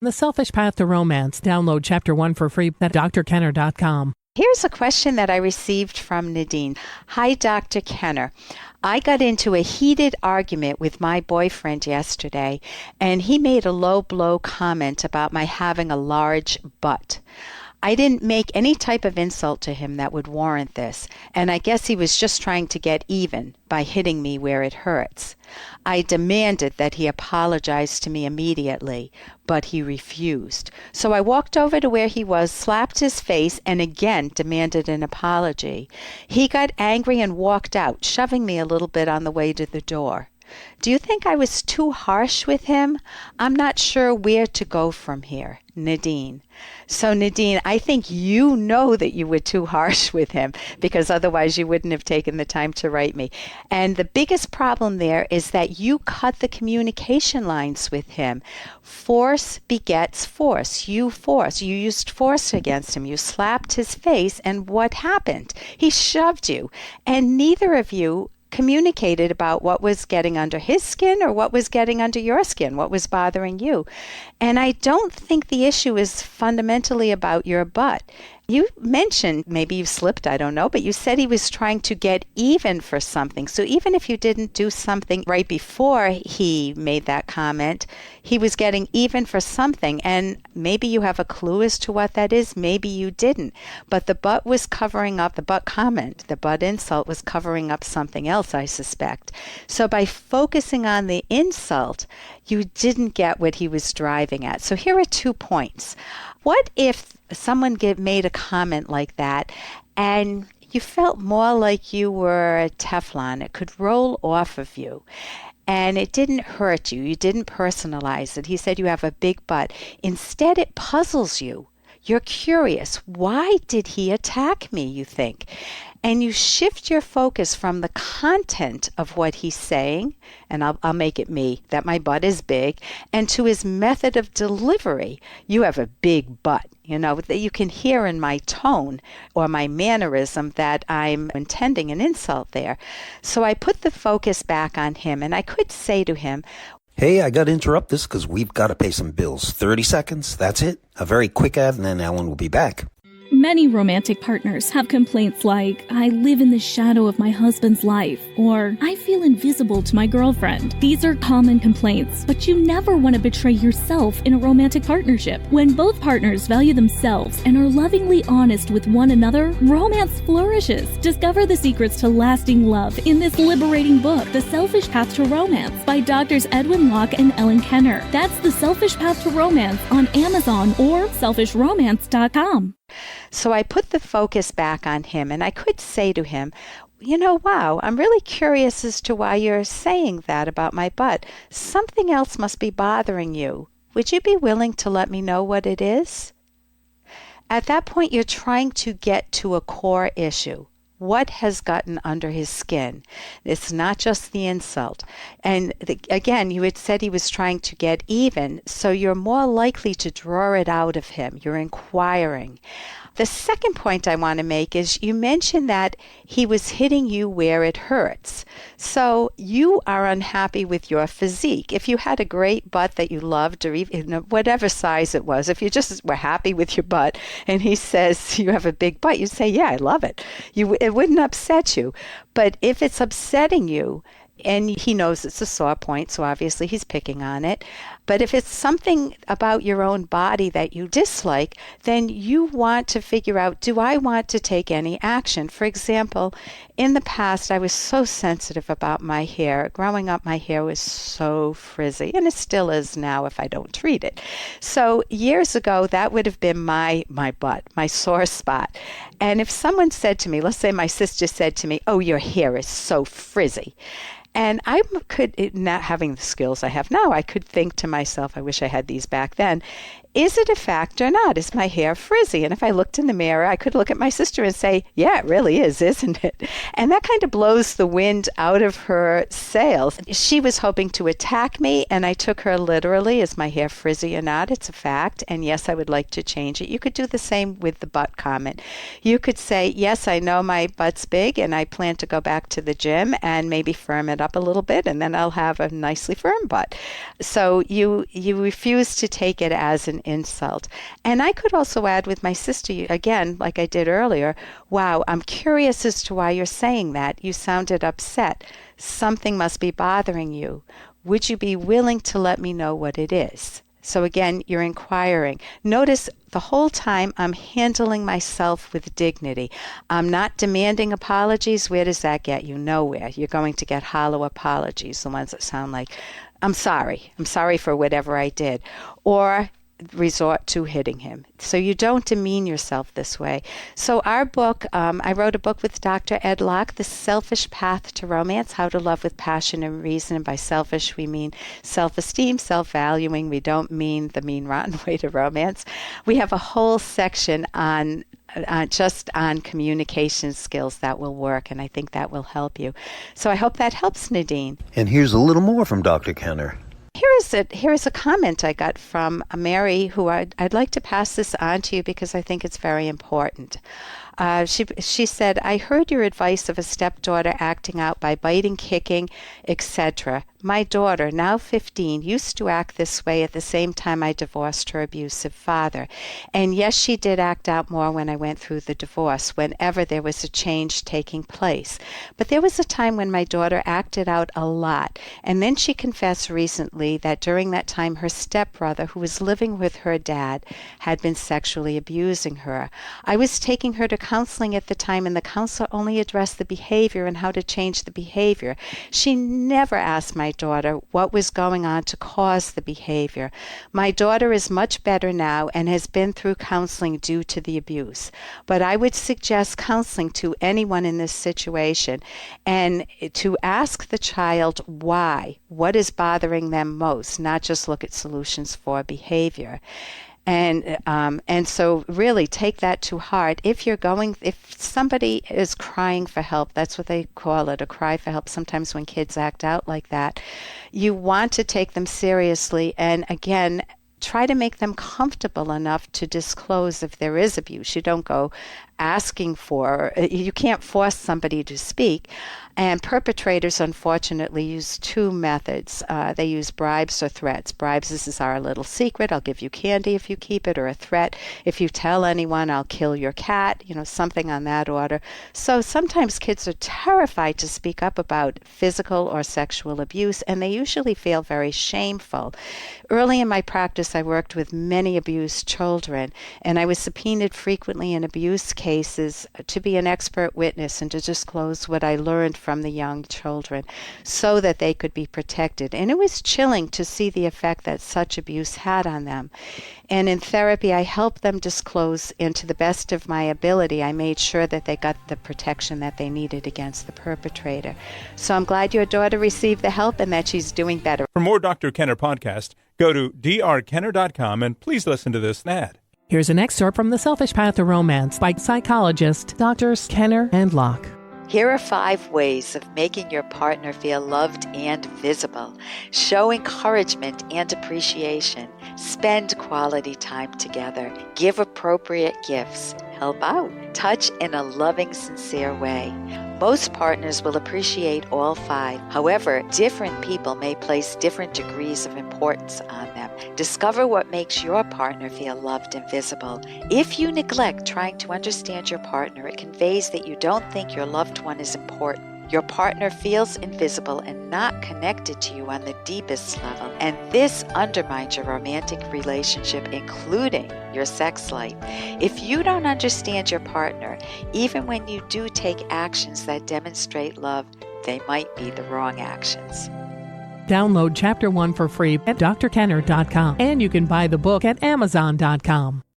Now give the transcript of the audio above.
The Selfish Path to Romance. Download Chapter 1 for free at drkenner.com. Here's a question that I received from Nadine. Hi, Dr. Kenner. I got into a heated argument with my boyfriend yesterday, and he made a low blow comment about my having a large butt. I didn't make any type of insult to him that would warrant this, and I guess he was just trying to get even by hitting me where it hurts. I demanded that he apologize to me immediately, but he refused. So I walked over to where he was, slapped his face, and again demanded an apology. He got angry and walked out, shoving me a little bit on the way to the door. Do you think I was too harsh with him? I'm not sure where to go from here. Nadine. So Nadine, I think you know that you were too harsh with him, because otherwise you wouldn't have taken the time to write me. And the biggest problem there is that you cut the communication lines with him. Force begets force. You used force against him. You slapped his face, and what happened? He shoved you. And neither of you communicated about what was getting under his skin or what was getting under your skin, what was bothering you. And I don't think the issue is fundamentally about your butt. You mentioned, maybe you slipped, I don't know, but you said he was trying to get even for something. So even if you didn't do something right before he made that comment, he was getting even for something. And maybe you have a clue as to what that is. Maybe you didn't. But the butt was covering up, the butt comment, the butt insult was covering up something else, I suspect. So by focusing on the insult, you didn't get what he was driving at. So here are 2 points. What if someone made a comment like that and you felt more like you were Teflon? It could roll off of you. And it didn't hurt you. You didn't personalize it. He said you have a big butt. Instead, it puzzles you. You're curious. Why did he attack me, you think? And you shift your focus from the content of what he's saying, and I'll make it me, that my butt is big, and to his method of delivery. You have a big butt, that you can hear in my tone or my mannerism that I'm intending an insult there. So I put the focus back on him, and I could say to him, Hey, I got to interrupt this because we've got to pay some bills. 30 seconds, that's it. A very quick ad, and then Ellen will be back. Many romantic partners have complaints like, I live in the shadow of my husband's life, or I feel invisible to my girlfriend. These are common complaints, but you never want to betray yourself in a romantic partnership. When both partners value themselves and are lovingly honest with one another, romance flourishes. Discover the secrets to lasting love in this liberating book, The Selfish Path to Romance, by Drs. Edwin Locke and Ellen Kenner. That's The Selfish Path to Romance on Amazon or selfishromance.com. So I put the focus back on him, and I could say to him, wow, I'm really curious as to why you're saying that about my butt. Something else must be bothering you. Would you be willing to let me know what it is? At that point, you're trying to get to a core issue. What has gotten under his skin? It's not just the insult. And again, you had said he was trying to get even, so you're more likely to draw it out of him. You're inquiring. The second point I want to make is you mentioned that he was hitting you where it hurts. So you are unhappy with your physique. If you had a great butt that you loved, or even whatever size it was, if you just were happy with your butt and he says you have a big butt, you'd say, yeah, I love it. It wouldn't upset you. But if it's upsetting you, and he knows it's a sore point, so obviously he's picking on it. But if it's something about your own body that you dislike, then you want to figure out, do I want to take any action? For example, in the past, I was so sensitive about my hair. Growing up, my hair was so frizzy, and it still is now if I don't treat it. So years ago, that would have been my butt, my sore spot. And if someone said to me, let's say my sister said to me, oh, your hair is so frizzy. And I could, not having the skills I have now, I could think to myself, I wish I had these back then, is it a fact or not? Is my hair frizzy? And if I looked in the mirror, I could look at my sister and say, yeah, it really is, isn't it? And that kind of blows the wind out of her sails. She was hoping to attack me, and I took her literally. Is my hair frizzy or not? It's a fact. And yes, I would like to change it. You could do the same with the butt comment. You could say, yes, I know my butt's big, and I plan to go back to the gym and maybe firm it it up a little bit, and then I'll have a nicely firm butt. So you refuse to take it as an insult. And I could also add with my sister, again, like I did earlier, wow, I'm curious as to why you're saying that. You sounded upset. Something must be bothering you. Would you be willing to let me know what it is? So again, you're inquiring. Notice the whole time I'm handling myself with dignity. I'm not demanding apologies. Where does that get you? Nowhere. You're going to get hollow apologies, the ones that sound like, I'm sorry. I'm sorry for whatever I did. Or resort to hitting him. So you don't demean yourself this way. So our book, I wrote a book with Dr. Ed Locke, The Selfish Path to Romance, How to Love with Passion and Reason. And by selfish, we mean self-esteem, self-valuing. We don't mean the mean, rotten way to romance. We have a whole section on just on communication skills that will work, and I think that will help you. So I hope that helps, Nadine. And here's a little more from Dr. Kenner. Here is a comment I got from Mary, who I'd like to pass this on to you because I think it's very important. She said, I heard your advice of a stepdaughter acting out by biting, kicking, etc. My daughter, now 15, used to act this way at the same time I divorced her abusive father. And yes, she did act out more when I went through the divorce, whenever there was a change taking place. But there was a time when my daughter acted out a lot. And then she confessed recently that during that time her stepbrother, who was living with her dad, had been sexually abusing her. I was taking her to counseling at the time, and the counselor only addressed the behavior and how to change the behavior. She never asked my daughter what was going on to cause the behavior. My daughter is much better now and has been through counseling due to the abuse. But I would suggest counseling to anyone in this situation and to ask the child why, what is bothering them most, not just look at solutions for behavior. And so really take that to heart. If somebody is crying for help, that's what they call it, a cry for help. Sometimes when kids act out like that, you want to take them seriously. And again, try to make them comfortable enough to disclose if there is abuse. You don't go asking for, you can't force somebody to speak. And perpetrators, unfortunately, use two methods. They use bribes or threats. Bribes, this is our little secret, I'll give you candy if you keep it, or a threat, if you tell anyone, I'll kill your cat, something on that order. So sometimes kids are terrified to speak up about physical or sexual abuse, and they usually feel very shameful. Early in my practice, I worked with many abused children, and I was subpoenaed frequently in abuse cases to be an expert witness and to disclose what I learned from the young children so that they could be protected. And it was chilling to see the effect that such abuse had on them. And in therapy, I helped them disclose, and to the best of my ability, I made sure that they got the protection that they needed against the perpetrator. So I'm glad your daughter received the help and that she's doing better. For more Dr. Kenner podcast, go to drkenner.com and please listen to this ad. Here's an excerpt from The Selfish Path to Romance by psychologists Drs. Kenner and Locke. Here are 5 ways of making your partner feel loved and visible. Show encouragement and appreciation. Spend quality time together. Give appropriate gifts. Help out. Touch in a loving, sincere way. Most partners will appreciate all 5. However, different people may place different degrees of importance on them. Discover what makes your partner feel loved and visible. If you neglect trying to understand your partner, it conveys that you don't think your loved one is important. Your partner feels invisible and not connected to you on the deepest level, and this undermines your romantic relationship, including your sex life. If you don't understand your partner, even when you do take actions that demonstrate love, they might be the wrong actions. Download Chapter 1 for free at drkenner.com, and you can buy the book at amazon.com.